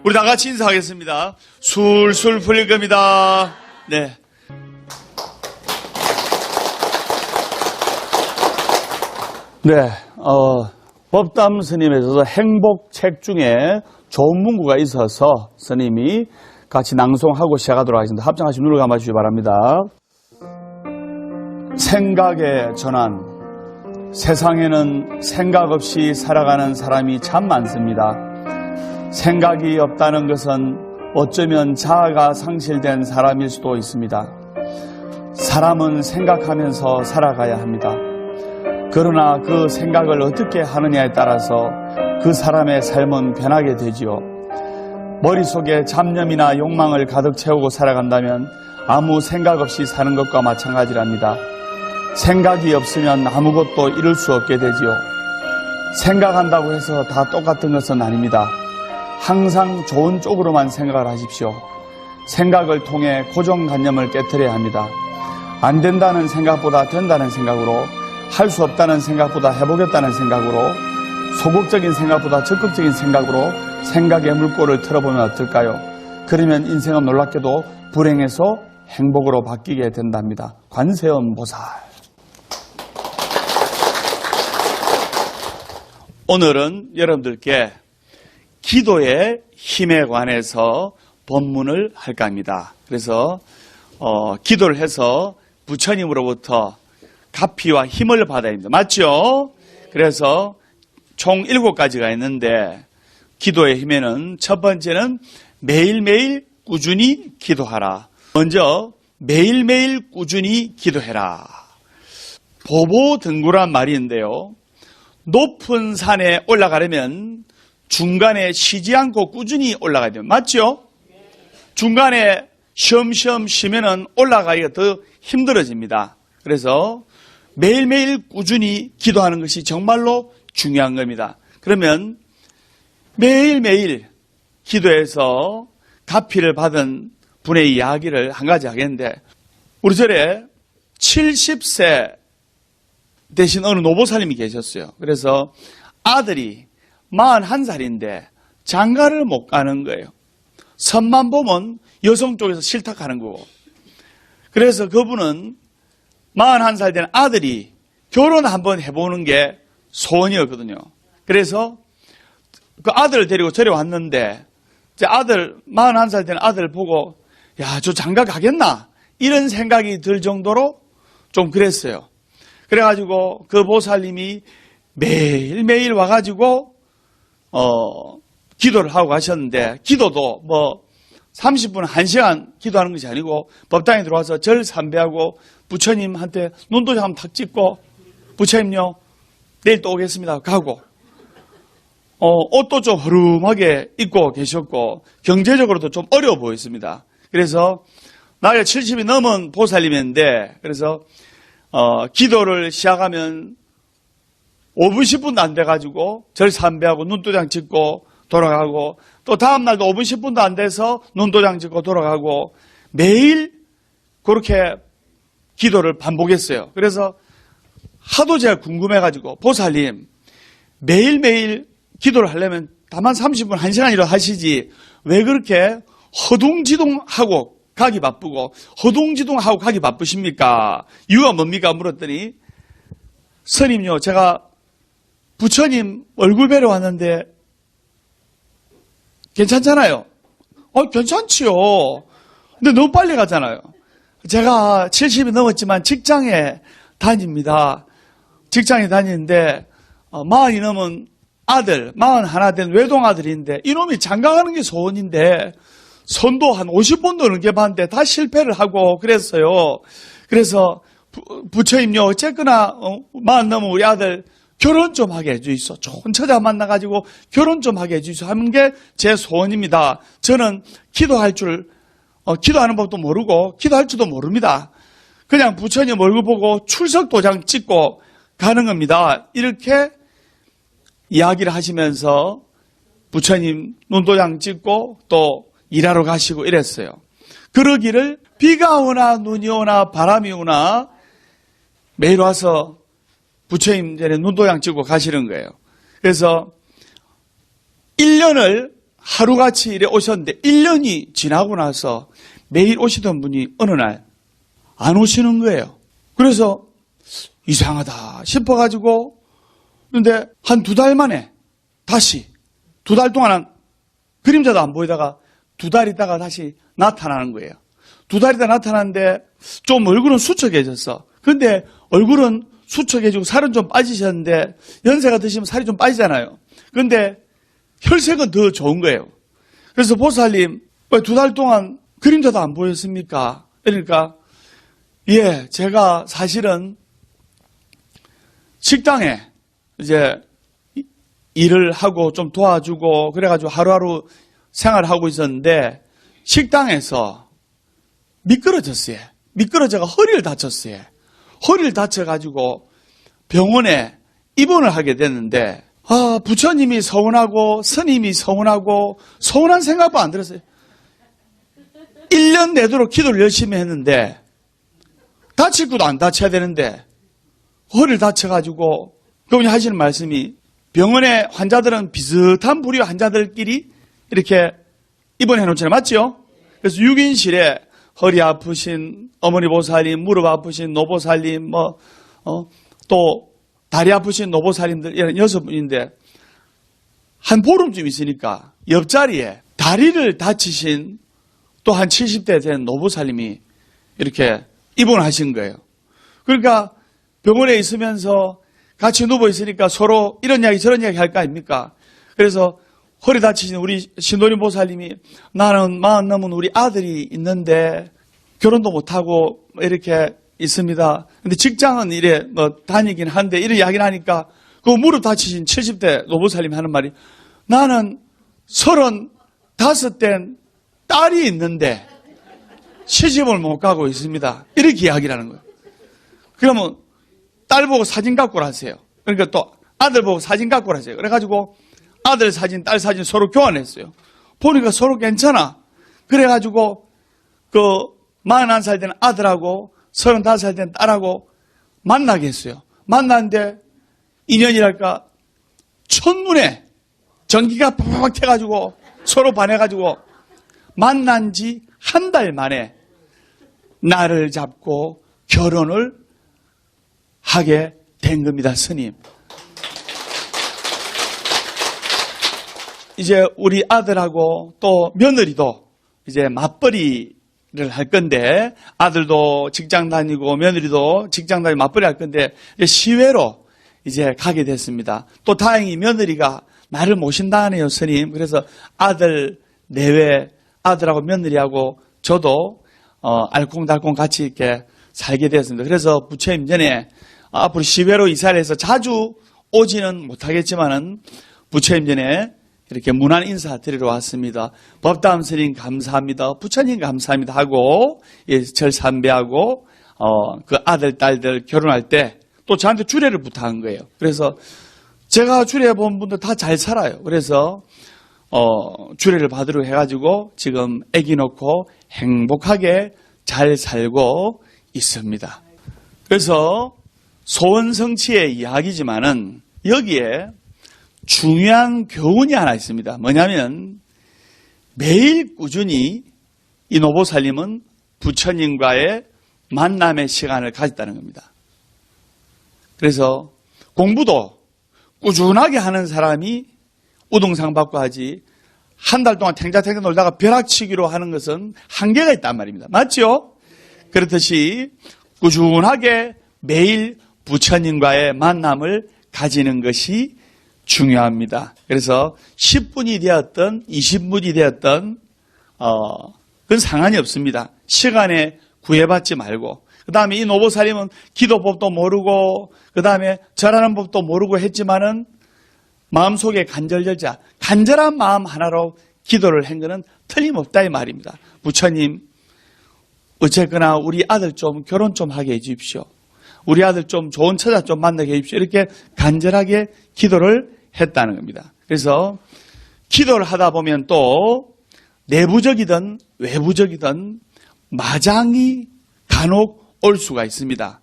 우리 다 같이 인사하겠습니다. 술술 풀릴 겁니다. 네. 네, 법담 스님에서 행복책 중에 좋은 문구가 있어서 스님이 같이 낭송하고 시작하도록 하겠습니다. 합장하시면 눈을 감아주시기 바랍니다. 생각의 전환. 세상에는 생각 없이 살아가는 사람이 참 많습니다. 생각이 없다는 것은 어쩌면 자아가 상실된 사람일 수도 있습니다. 사람은 생각하면서 살아가야 합니다. 그러나 그 생각을 어떻게 하느냐에 따라서 그 사람의 삶은 변하게 되지요. 머릿속에 잡념이나 욕망을 가득 채우고 살아간다면 아무 생각 없이 사는 것과 마찬가지랍니다. 생각이 없으면 아무것도 이룰 수 없게 되지요. 생각한다고 해서 다 똑같은 것은 아닙니다. 항상 좋은 쪽으로만 생각을 하십시오. 생각을 통해 고정관념을 깨트려야 합니다. 안 된다는 생각보다 된다는 생각으로, 할 수 없다는 생각보다 해보겠다는 생각으로, 소극적인 생각보다 적극적인 생각으로 생각의 물꼬를 틀어보면 어떨까요? 그러면 인생은 놀랍게도 불행에서 행복으로 바뀌게 된답니다. 관세음 보살. 오늘은 여러분들께 기도의 힘에 관해서 본문을 할까 합니다. 그래서 기도를 해서 부처님으로부터 가피와 힘을 받아야 합니다. 맞죠? 그래서 총 7가지가 있는데 기도의 힘에는 첫 번째는 매일매일 꾸준히 기도하라. 먼저 매일매일 꾸준히 기도해라. 보보등구란 말이 있는데요. 높은 산에 올라가려면 중간에 쉬지 않고 꾸준히 올라가야 돼요. 맞죠? 중간에 쉬엄쉬엄 쉬면은 올라가기가 더 힘들어집니다. 그래서 매일매일 꾸준히 기도하는 것이 정말로 중요한 겁니다. 그러면 매일매일 기도해서 가피를 받은 분의 이야기를 한 가지 하겠는데, 우리 절에 70세 대신 어느 노보살님이 계셨어요. 그래서 아들이 41살인데 장가를 못 가는 거예요. 선만 보면 여성 쪽에서 실탁하는 거고. 그래서 그분은 41살 된 아들이 결혼 한번 해보는 게 소원이었거든요. 그래서 그 아들을 데리고 저리 왔는데, 제 아들, 41살 된 아들 보고, 야, 저 장가 가겠나? 이런 생각이 들 정도로 좀 그랬어요. 그래가지고 그 보살님이 매일매일 와가지고, 기도를 하고 가셨는데, 기도도 뭐 30분, 1시간 기도하는 것이 아니고, 법당에 들어와서 절 삼배하고 부처님한테 눈도장 한번 탁 찍고, 부처님요, 내일 또 오겠습니다. 가고, 옷도 좀 허름하게 입고 계셨고, 경제적으로도 좀 어려워 보였습니다. 그래서, 나이가 70이 넘은 보살님인데, 그래서, 기도를 시작하면 5분, 10분도 안 돼가지고, 절 삼배하고 눈도장 찍고 돌아가고, 또 다음날도 5분, 10분도 안 돼서 눈도장 찍고 돌아가고, 매일 그렇게 기도를 반복했어요. 그래서 하도 제가 궁금해가지고, 보살님, 매일매일 기도를 하려면 다만 30분, 1시간이라도 하시지, 왜 그렇게 허둥지둥하고 가기 바쁘고, 허둥지둥하고 가기 바쁘십니까? 이유가 뭡니까? 물었더니, 스님요, 제가 부처님 얼굴 뵈러 왔는데, 괜찮잖아요? 괜찮지요. 근데 너무 빨리 가잖아요. 제가 70이 넘었지만 직장에 다닙니다. 직장에 다니는데 40이 넘은 아들, 41 된 외동아들인데 이놈이 장가가는 게 소원인데 선도 한 50번도 넘게 봤는데 다 실패를 하고 그랬어요. 그래서 부처님요, 어쨌거나 40 넘은 우리 아들 결혼 좀 하게 해주이소. 좋은 처자 만나가지고 결혼 좀 하게 해주이소 하는 게 제 소원입니다. 저는 기도하는 법도 모르고 기도할 줄도 모릅니다. 그냥 부처님 얼굴 보고 출석 도장 찍고 가는 겁니다. 이렇게 이야기를 하시면서 부처님 눈도장 찍고 또 일하러 가시고 이랬어요. 그러기를 비가 오나 눈이 오나 바람이 오나 매일 와서 부처님 전에 눈도장 찍고 가시는 거예요. 그래서 1년을 하루같이 이래 오셨는데 1년이 지나고 나서 매일 오시던 분이 어느 날 안 오시는 거예요. 그래서 이상하다 싶어가지고 그런데 한 2달 만에 다시 2달 동안은 그림자도 안 보이다가 2달 있다가 다시 나타나는 거예요. 2달 있다 나타났는데 좀 얼굴은 수척해졌어. 그런데 얼굴은 수척해지고 살은 좀 빠지셨는데 연세가 드시면 살이 좀 빠지잖아요. 그런데 혈색은 더 좋은 거예요. 그래서 보살님 왜 2달 동안 그림자도 안 보였습니까? 그러니까 예, 제가 사실은 식당에 이제 일을 하고 좀 도와주고 그래가지고 하루하루 생활을 하고 있었는데 식당에서 미끄러졌어요. 미끄러져가 허리를 다쳤어요. 허리를 다쳐가지고 병원에 입원을 하게 됐는데 부처님이 서운하고 스님이 서운하고 서운한 생각도 안 들었어요. 1년 내도록 기도를 열심히 했는데 다칠 것도 안 다쳐야 되는데 허리를 다쳐가지고 그분이 하시는 말씀이 병원에 환자들은 비슷한 부류 환자들끼리 이렇게 입원해 놓잖아요. 맞죠? 그래서 6인실에 허리 아프신 어머니 보살님, 무릎 아프신 노보살님, 또 다리 아프신 노보살님들 이런 6분인데 한 보름쯤 있으니까 옆자리에 다리를 다치신 또 한 70대 된 노보살님이 이렇게 입원하신 거예요. 그러니까 병원에 있으면서 같이 누워 있으니까 서로 이런 이야기 저런 이야기 할 거 아닙니까? 그래서 허리 다치신 우리 신도림 보살님이 나는 40 넘은 우리 아들이 있는데 결혼도 못하고 이렇게 있습니다. 근데 직장은 이래 다니긴 한데 이런 이야기를 하니까 그 무릎 다치신 70대 노보살님이 하는 말이 나는 35된 딸이 있는데 시집을 못 가고 있습니다. 이렇게 이야기를 하는 거예요. 그러면 딸 보고 사진 갖고 하세요. 그러니까 또 아들 보고 사진 갖고 하세요. 그래가지고 아들 사진, 딸 사진 서로 교환했어요. 보니까 서로 괜찮아. 그래가지고 그 41살 된 아들하고 35살 된 딸하고 만나게 했어요. 만났는데 인연이랄까 첫눈에 전기가 팍팍 튀어가지고 서로 반해가지고 만난 지 한 달 만에 나를 잡고 결혼을 하게 된 겁니다, 스님. 이제 우리 아들하고 또 며느리도 이제 맞벌이를 할 건데 아들도 직장 다니고 며느리도 직장 다니고 맞벌이 할 건데 시외로 이제 가게 됐습니다. 또 다행히 며느리가 나를 모신다네요, 스님. 그래서 아들 내외 아들하고 며느리하고 저도 알콩달콩 같이 이렇게 살게 되었습니다. 그래서 부처님 전에 앞으로 시외로 이사를 해서 자주 오지는 못하겠지만은 부처님 전에 이렇게 문안 인사 드리러 왔습니다. 법담 스님 감사합니다. 부처님 감사합니다 하고 절 삼배하고 그 아들 딸들 결혼할 때 또 저한테 주례를 부탁한 거예요. 그래서 제가 주례 본 분들 다 잘 살아요. 그래서 주례를 받으러 해가지고 지금 아기 놓고 행복하게 잘 살고 있습니다. 그래서 소원성취의 이야기지만은 여기에 중요한 교훈이 하나 있습니다. 뭐냐면 매일 꾸준히 이 노보살님은 부처님과의 만남의 시간을 가졌다는 겁니다. 그래서 공부도 꾸준하게 하는 사람이 우등상 받고 하지 한 달 동안 탱자탱자 놀다가 벼락치기로 하는 것은 한계가 있단 말입니다. 맞죠? 그렇듯이 꾸준하게 매일 부처님과의 만남을 가지는 것이 중요합니다. 그래서 10분이 되었던 20분이 되었던 그건 상관이 없습니다. 시간에 구애받지 말고 그 다음에 이 노보살님은 기도법도 모르고 그 다음에 절하는 법도 모르고 했지만은 마음속에 간절절자 간절한 마음 하나로 기도를 한 것은 틀림없다 이 말입니다. 부처님 어쨌거나 우리 아들 좀 결혼 좀 하게 해 주십시오. 우리 아들 좀 좋은 처자 좀 만나게 해 주십시오. 이렇게 간절하게 기도를 했다는 겁니다. 그래서 기도를 하다 보면 또 내부적이든 외부적이든 마장이 간혹 올 수가 있습니다.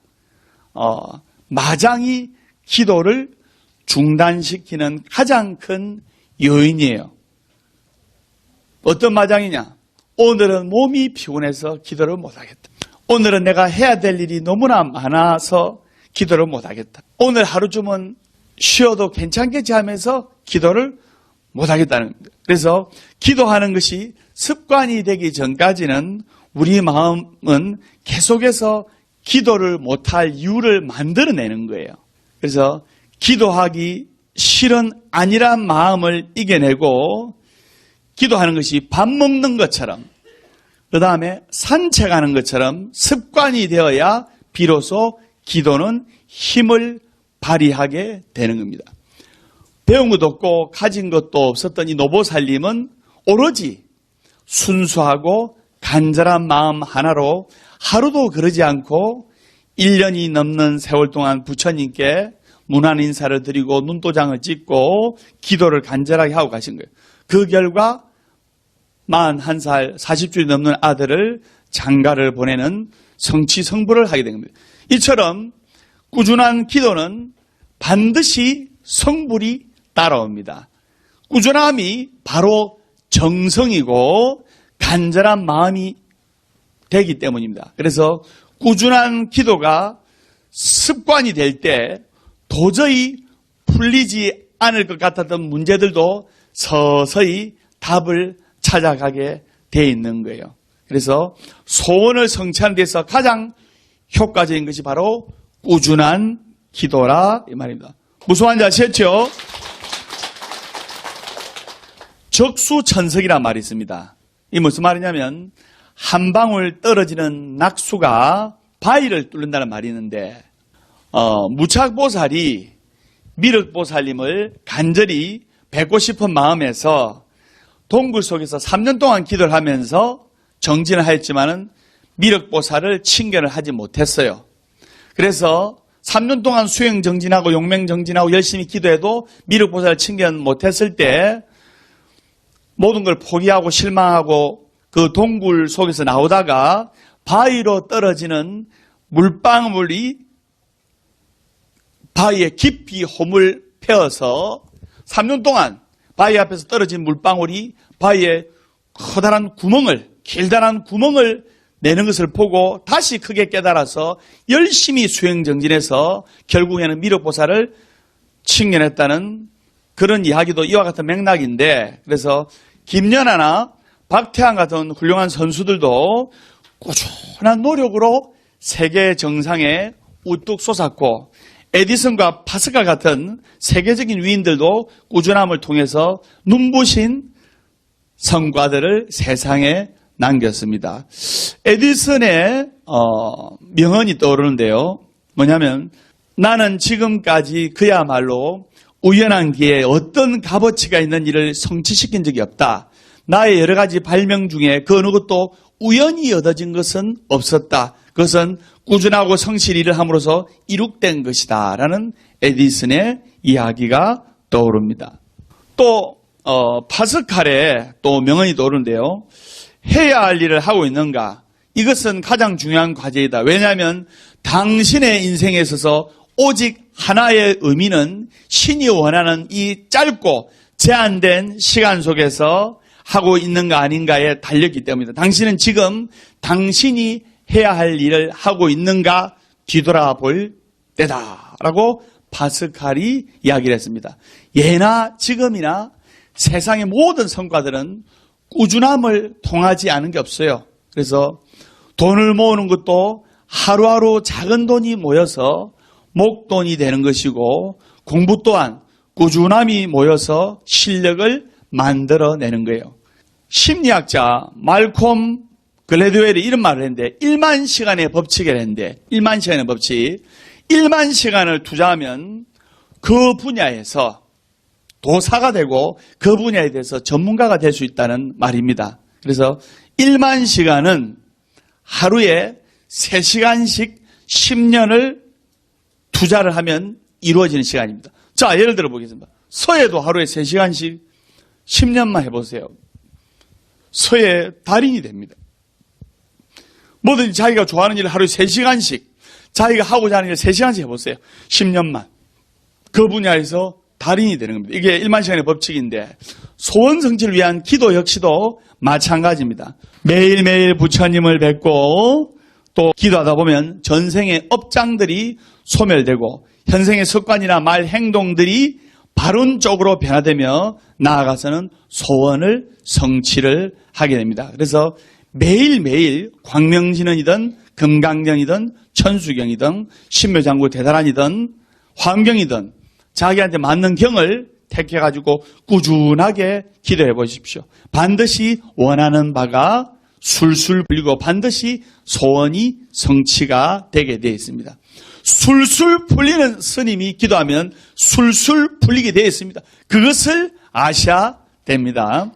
마장이 기도를 중단시키는 가장 큰 요인이에요. 어떤 마장이냐? 오늘은 몸이 피곤해서 기도를 못하겠다. 오늘은 내가 해야 될 일이 너무나 많아서 기도를 못하겠다. 오늘 하루쯤은 쉬어도 괜찮겠지 하면서 기도를 못하겠다는 겁니다. 그래서 기도하는 것이 습관이 되기 전까지는 우리 마음은 계속해서 기도를 못할 이유를 만들어내는 거예요. 그래서 기도하기 싫은 아니란 마음을 이겨내고 기도하는 것이 밥 먹는 것처럼 그 다음에 산책하는 것처럼 습관이 되어야 비로소 기도는 힘을 발휘하게 되는 겁니다. 배운 것도 없고 가진 것도 없었던 이 노보살님은 오로지 순수하고 간절한 마음 하나로 하루도 그러지 않고 1년이 넘는 세월 동안 부처님께 문안 인사를 드리고 눈도장을 찍고 기도를 간절하게 하고 가신 거예요. 그 결과 41살 40주이 넘는 아들을 장가를 보내는 성취 성부를 하게 된 겁니다. 이처럼 꾸준한 기도는 반드시 성불이 따라옵니다. 꾸준함이 바로 정성이고 간절한 마음이 되기 때문입니다. 그래서 꾸준한 기도가 습관이 될 때 도저히 풀리지 않을 것 같았던 문제들도 서서히 답을 찾아가게 돼 있는 거예요. 그래서 소원을 성취하는 데서 가장 효과적인 것이 바로 꾸준한 기도라 이 말입니다. 무슨 말인지 아시겠죠? 적수천석이란 말이 있습니다. 이 무슨 말이냐면 한 방울 떨어지는 낙수가 바위를 뚫는다는 말이 있는데 무착보살이 미륵보살님을 간절히 뵙고 싶은 마음에서 동굴 속에서 3년 동안 기도를 하면서 정진을 하였지만은 미륵보살을 칭견을 하지 못했어요. 그래서 3년 동안 수행정진하고 용맹정진하고 열심히 기도해도 미륵보살을 칭견 못했을 때 모든 걸 포기하고 실망하고 그 동굴 속에서 나오다가 바위로 떨어지는 물방울이 바위에 깊이 홈을 패어서 3년 동안 바위 앞에서 떨어진 물방울이 바위에 커다란 구멍을, 길다란 구멍을 내는 것을 보고 다시 크게 깨달아서 열심히 수행정진해서 결국에는 미륵보살을 칭견했다는 그런 이야기도 이와 같은 맥락인데, 그래서 김연아나 박태환 같은 훌륭한 선수들도 꾸준한 노력으로 세계 정상에 우뚝 솟았고, 에디슨과 파스칼 같은 세계적인 위인들도 꾸준함을 통해서 눈부신 성과들을 세상에 남겼습니다. 에디슨의 명언이 떠오르는데요. 뭐냐면 나는 지금까지 그야말로 우연한 기회에 어떤 값어치가 있는 일을 성취시킨 적이 없다. 나의 여러 가지 발명 중에 그 어느 것도 우연히 얻어진 것은 없었다. 그것은 꾸준하고 성실히 일을 함으로써 이룩된 것이다. 라는 에디슨의 이야기가 떠오릅니다. 또 파스칼의 또 명언이 떠오르는데요. 해야 할 일을 하고 있는가? 이것은 가장 중요한 과제이다. 왜냐하면 당신의 인생에 있어서 오직 하나의 의미는 신이 원하는 이 짧고 제한된 시간 속에서 하고 있는가 아닌가에 달렸기 때문이다. 당신은 지금 당신이 해야 할 일을 하고 있는가 뒤돌아볼 때다라고 파스칼이 이야기를 했습니다. 예나 지금이나 세상의 모든 성과들은 꾸준함을 통하지 않은 게 없어요. 그래서 돈을 모으는 것도 하루하루 작은 돈이 모여서 목돈이 되는 것이고, 공부 또한 꾸준함이 모여서 실력을 만들어내는 거예요. 심리학자 말콤 글래드웰이 이런 말을 했는데, 1만 시간의 법칙이라 했는데, 1만 시간의 법칙, 1만 시간을 투자하면 그 분야에서 도사가 되고 그 분야에 대해서 전문가가 될 수 있다는 말입니다. 그래서 1만 시간은 하루에 3시간씩 10년을 투자를 하면 이루어지는 시간입니다. 자, 예를 들어 보겠습니다. 서예도 하루에 3시간씩 10년만 해보세요. 서예 달인이 됩니다. 뭐든지 자기가 좋아하는 일을 하루에 3시간씩, 자기가 하고자 하는 일을 3시간씩 해보세요. 10년만. 그 분야에서 달인이 되는 겁니다. 이게 일만시간의 법칙인데 소원 성취를 위한 기도 역시도 마찬가지입니다. 매일매일 부처님을 뵙고 또 기도하다 보면 전생의 업장들이 소멸되고 현생의 습관이나 말 행동들이 바른 쪽으로 변화되며 나아가서는 소원을 성취를 하게 됩니다. 그래서 매일매일 광명진언이든 금강경이든 천수경이든 신묘장구 대단한이든 화엄경이든 자기한테 맞는 경을 택해가지고 꾸준하게 기도해 보십시오. 반드시 원하는 바가 술술 풀리고 반드시 소원이 성취가 되게 되어 있습니다. 술술 풀리는 스님이 기도하면 술술 풀리게 되어 있습니다. 그것을 아셔야 됩니다.